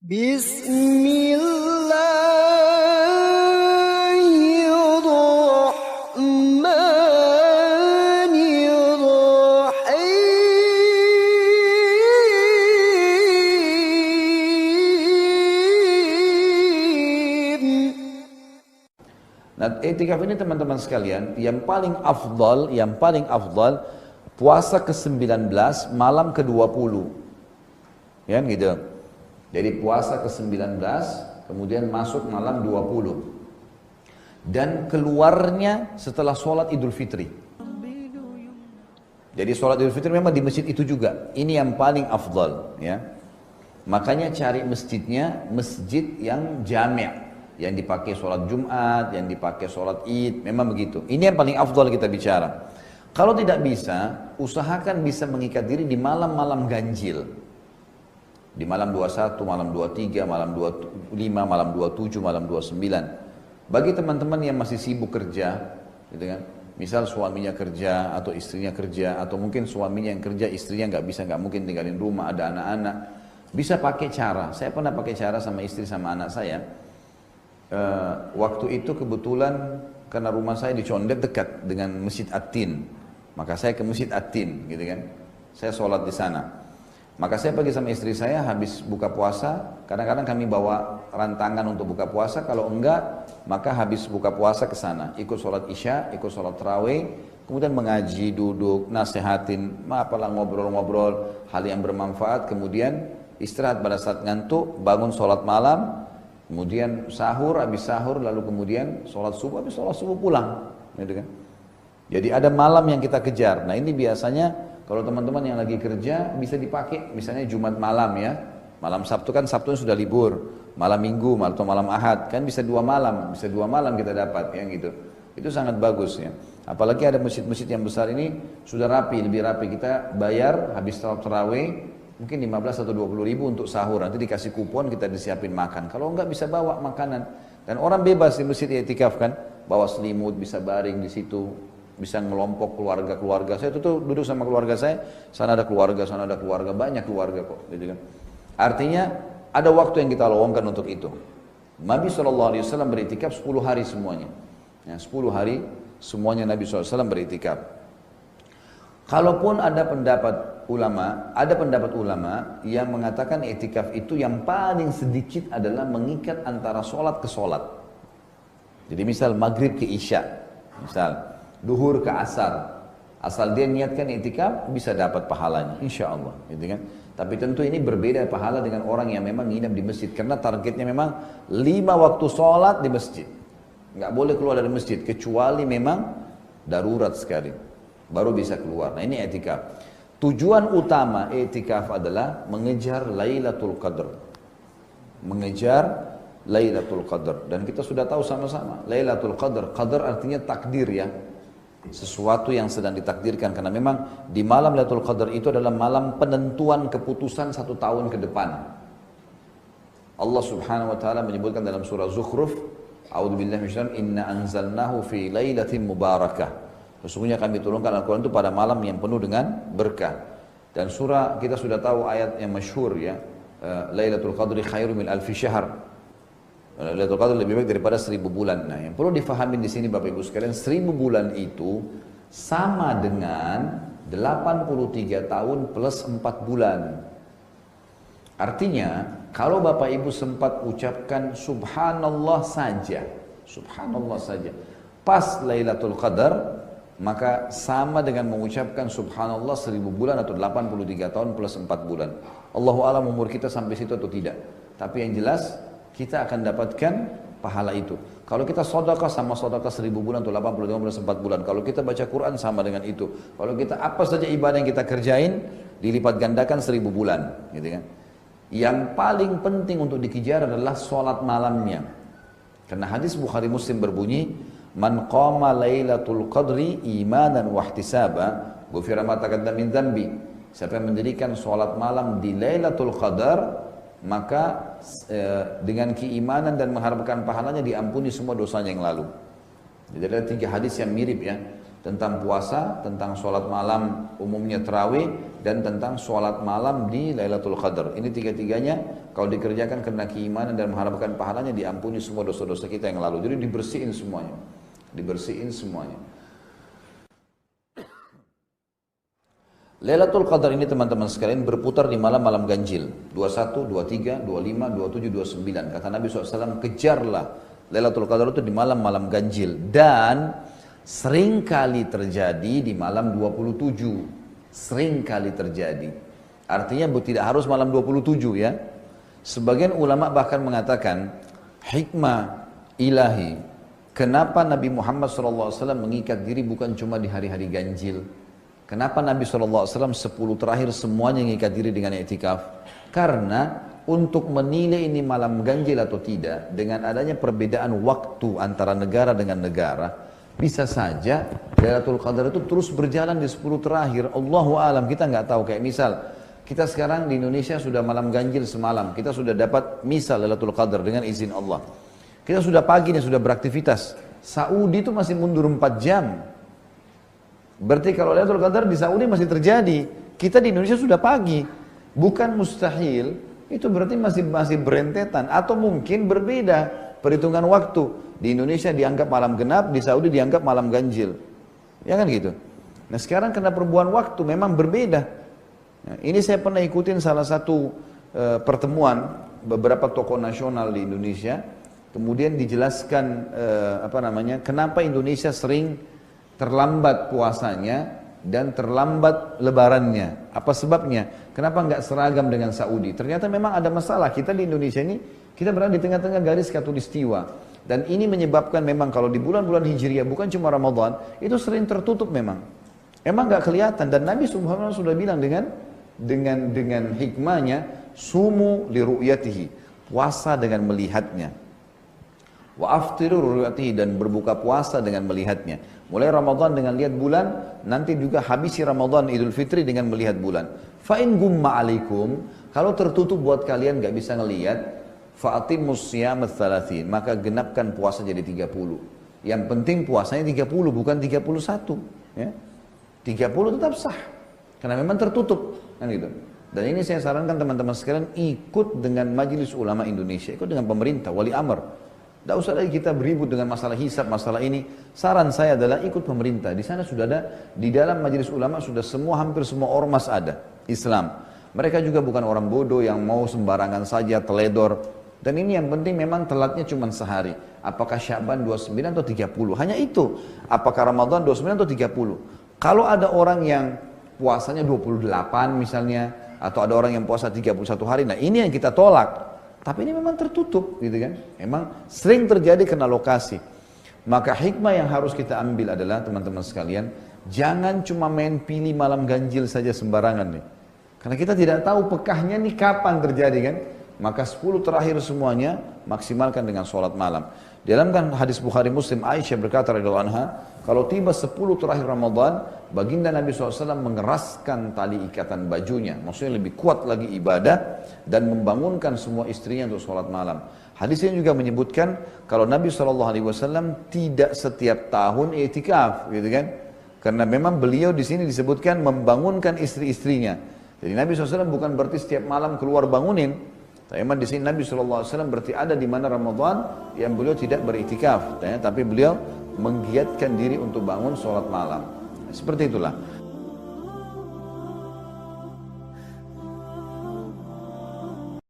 Bismillahirrahmanirrahim. Nah, i'tikaf ini teman-teman sekalian, yang paling afdal puasa ke-19 malam ke-20. Ya gitu. Jadi puasa ke-19 kemudian masuk malam 20. Dan keluarnya setelah sholat Idul Fitri. Jadi sholat Idul Fitri memang di masjid itu juga. Ini yang paling afdal, ya. Makanya cari masjidnya masjid yang jami', yang dipakai sholat Jumat, yang dipakai sholat Id, memang begitu. Ini yang paling afdal kita bicara. Kalau tidak bisa, usahakan bisa mengikat diri di malam-malam ganjil. Di malam 21, malam 23, malam 25, malam 27, malam 29. Bagi teman-teman yang masih sibuk kerja, gitu kan? Misal suaminya kerja atau istrinya kerja, atau mungkin suaminya yang kerja, istrinya nggak mungkin tinggalin rumah, ada anak-anak. Bisa pakai cara, saya pernah pakai cara sama istri sama anak saya. Waktu itu kebetulan karena rumah saya di Condet dekat dengan Masjid At-Tin, maka saya ke Masjid At-Tin, gitu kan? Saya sholat di sana. Maka saya pergi sama istri saya habis buka puasa, kadang-kadang kami bawa rantangan untuk buka puasa, kalau enggak maka habis buka puasa ke sana, ikut sholat isya, ikut sholat tarawih, kemudian mengaji, duduk, nasihatin, apalah ngobrol-ngobrol, hal yang bermanfaat, kemudian istirahat pada saat ngantuk, bangun sholat malam, kemudian sahur, habis sahur, lalu kemudian sholat subuh, habis sholat subuh pulang, gitu kan? Jadi ada malam yang kita kejar. Nah ini biasanya kalau teman-teman yang lagi kerja bisa dipakai, misalnya Jumat malam ya, malam Sabtu kan Sabtunya sudah libur, malam Minggu atau malam Ahad kan bisa 2 malam, kita dapat yang gitu. Itu sangat bagus ya. Apalagi ada masjid-masjid yang besar ini sudah rapi, lebih rapi, kita bayar habis sholat tarawih mungkin 15 atau 20 ribu untuk sahur, nanti dikasih kupon, kita disiapin makan. Kalau enggak bisa bawa makanan, dan orang bebas di masjid i'tikaf kan, bawa selimut, bisa baring di situ, bisa ngelompok keluarga-keluarga. Saya tuh duduk sama keluarga saya, sana ada keluarga, banyak keluarga kok, gitu kan. Artinya ada waktu yang kita luangkan untuk itu. Nabi SAW beritikaf 10 hari semuanya. Ya, 10 hari semuanya Nabi SAW beritikaf. Kalaupun ada pendapat ulama yang mengatakan i'tikaf itu yang paling sedikit adalah mengikat antara sholat ke sholat. Jadi misal maghrib ke isya, misal duhur ke asar, asal dia niatkan i'tikaf bisa dapat pahalanya, insya Allah, gitu kan. Tapi tentu ini berbeda pahala dengan orang yang memang nginap di masjid, karena targetnya memang 5 waktu sholat di masjid, nggak boleh keluar dari masjid kecuali memang darurat sekali, baru bisa keluar. Nah ini i'tikaf. Tujuan utama i'tikaf adalah mengejar Lailatul Qadar, dan kita sudah tahu sama-sama Lailatul Qadar, qadar artinya takdir ya, sesuatu yang sedang ditakdirkan, karena memang di malam Lailatul Qadar itu adalah malam penentuan keputusan 1 tahun ke depan. Allah Subhanahu wa taala menyebutkan dalam surah Zukhruf, a'udzubillahi minasyaitonir inna anzalnahu fi lailatin mubarakah. Sesungguhnya kami turunkan Al-Qur'an itu pada malam yang penuh dengan berkah. Dan surah kita sudah tahu ayat yang masyhur ya, Lailatul Qadri khairum min alfi syahr. Lailatul Qadar lebih baik daripada 1000 bulan. Nah, yang perlu difahami di sini Bapak Ibu sekalian, 1000 bulan itu sama dengan 83 tahun plus 4 bulan. Artinya, kalau Bapak Ibu sempat ucapkan subhanallah saja, pas Lailatul Qadar, maka sama dengan mengucapkan subhanallah 1000 bulan atau 83 tahun plus 4 bulan. Allahu a'lam umur kita sampai situ atau tidak. Tapi yang jelas kita akan dapatkan pahala itu. Kalau kita sedekah sama sedekah 1000 bulan atau 85 bulan 4 bulan. Kalau kita baca Quran sama dengan itu. Kalau kita apa saja ibadah yang kita kerjain dilipat gandakan 1000 bulan, gitu kan. Yang paling penting untuk dikejar adalah sholat malamnya. Karena hadis Bukhari Muslim berbunyi, man qama lailatul qadri imanan wa ihtisaba, ghufira ma taqaddama min dhanbi. Siapa yang mendirikan sholat malam di Lailatul Qadar, maka dengan keimanan dan mengharapkan pahalanya diampuni semua dosanya yang lalu. Jadi ada 3 hadis yang mirip ya. tentang puasa, tentang sholat malam umumnya tarawih, dan tentang sholat malam di Lailatul Qadar. Ini tiga-tiganya kalau dikerjakan karena keimanan dan mengharapkan pahalanya, diampuni semua dosa-dosa kita yang lalu. Jadi dibersihin semuanya, dibersihin semuanya. Lailatul Qadar ini teman-teman sekalian berputar di malam-malam ganjil 21, 23, 25, 27, 29. Kata Nabi SAW, kejarlah Lailatul Qadar itu di malam-malam ganjil, dan sering kali terjadi di malam 27. Sering kali terjadi. Artinya tidak harus malam 27 ya. Sebagian ulama bahkan mengatakan hikmah ilahi kenapa Nabi Muhammad SAW mengikat diri bukan cuma di hari-hari ganjil. Kenapa Nabi SAW 10 terakhir semuanya mengikat diri dengan i'tikaf? Karena untuk menilai ini malam ganjil atau tidak, dengan adanya perbedaan waktu antara negara dengan negara, bisa saja Lailatul Qadar itu terus berjalan di 10 terakhir. Allahu alam, kita nggak tahu. Kayak misal kita sekarang di Indonesia sudah malam ganjil semalam, kita sudah dapat misal Lailatul Qadar dengan izin Allah. Kita sudah pagi nih, sudah beraktivitas. Saudi itu masih mundur 4 jam. Berarti kalau Lailatul Qadar di Saudi masih terjadi, kita di Indonesia sudah pagi. Bukan mustahil, itu berarti masih berentetan, atau mungkin berbeda perhitungan waktu. Di Indonesia dianggap malam genap, di Saudi dianggap malam ganjil. Ya kan gitu. Nah sekarang karena perubahan waktu memang berbeda. Nah, ini saya pernah ikutin salah satu pertemuan beberapa tokoh nasional di Indonesia. Kemudian dijelaskan kenapa Indonesia sering terlambat puasanya dan terlambat lebarannya. Apa sebabnya? Kenapa nggak seragam dengan Saudi? Ternyata memang ada masalah. Kita di Indonesia ini, kita berada di tengah-tengah garis khatulistiwa. Dan ini menyebabkan memang kalau di bulan-bulan Hijriah, bukan cuma Ramadan, itu sering tertutup memang. Emang nggak kelihatan. Dan Nabi Subhanahu sudah bilang dengan hikmahnya, sumu li ru'yatihi, puasa dengan melihatnya. Wa aftiru ru'yatihi, dan berbuka puasa dengan melihatnya. Mulai Ramadan dengan lihat bulan, nanti juga habisi Ramadan Idul Fitri dengan melihat bulan. Fa in gumma alaikum, kalau tertutup buat kalian nggak bisa ngelihat, fa'atimus siyamat thalathin, maka genapkan puasa jadi 30. Yang penting puasanya 30, bukan 31. Ya. 30 tetap sah, karena memang tertutup. Kan gitu. Dan ini saya sarankan teman-teman sekalian ikut dengan Majelis Ulama Indonesia, ikut dengan pemerintah, wali amr. Tidak usah lagi kita beribut dengan masalah hisab, masalah ini. Saran saya adalah ikut pemerintah. Di sana sudah ada, di dalam Majelis Ulama sudah hampir semua ormas ada, Islam. Mereka juga bukan orang bodoh yang mau sembarangan saja, teledor. Dan ini yang penting memang telatnya cuma sehari. Apakah Sya'ban 29 atau 30? Hanya itu. Apakah Ramadan 29 atau 30? Kalau ada orang yang puasanya 28 misalnya, atau ada orang yang puasa 31 hari, nah ini yang kita tolak. Tapi ini memang tertutup gitu kan. Memang sering terjadi karena lokasi. Maka hikmah yang harus kita ambil adalah teman-teman sekalian, jangan cuma main pilih malam ganjil saja sembarangan nih. Karena kita tidak tahu pekahnya nih kapan terjadi kan. Maka 10 terakhir semuanya maksimalkan dengan sholat malam. Di dalam kan hadis Bukhari Muslim, Aisyah berkata radhiyallahu anha, kalau tiba 10 terakhir Ramadan, baginda Nabi SAW mengeraskan tali ikatan bajunya. Maksudnya lebih kuat lagi ibadah dan membangunkan semua istrinya untuk sholat malam. Hadis ini juga menyebutkan kalau Nabi SAW tidak setiap tahun i'tikaf, gitu kan? Karena memang beliau di sini disebutkan membangunkan istri-istrinya. Jadi Nabi SAW bukan berarti setiap malam keluar bangunin. Tapi memang di sini Nabi SAW berarti ada di mana Ramadan yang beliau tidak beriktikaf, tapi beliau menggiatkan diri untuk bangun sholat malam. Seperti itulah.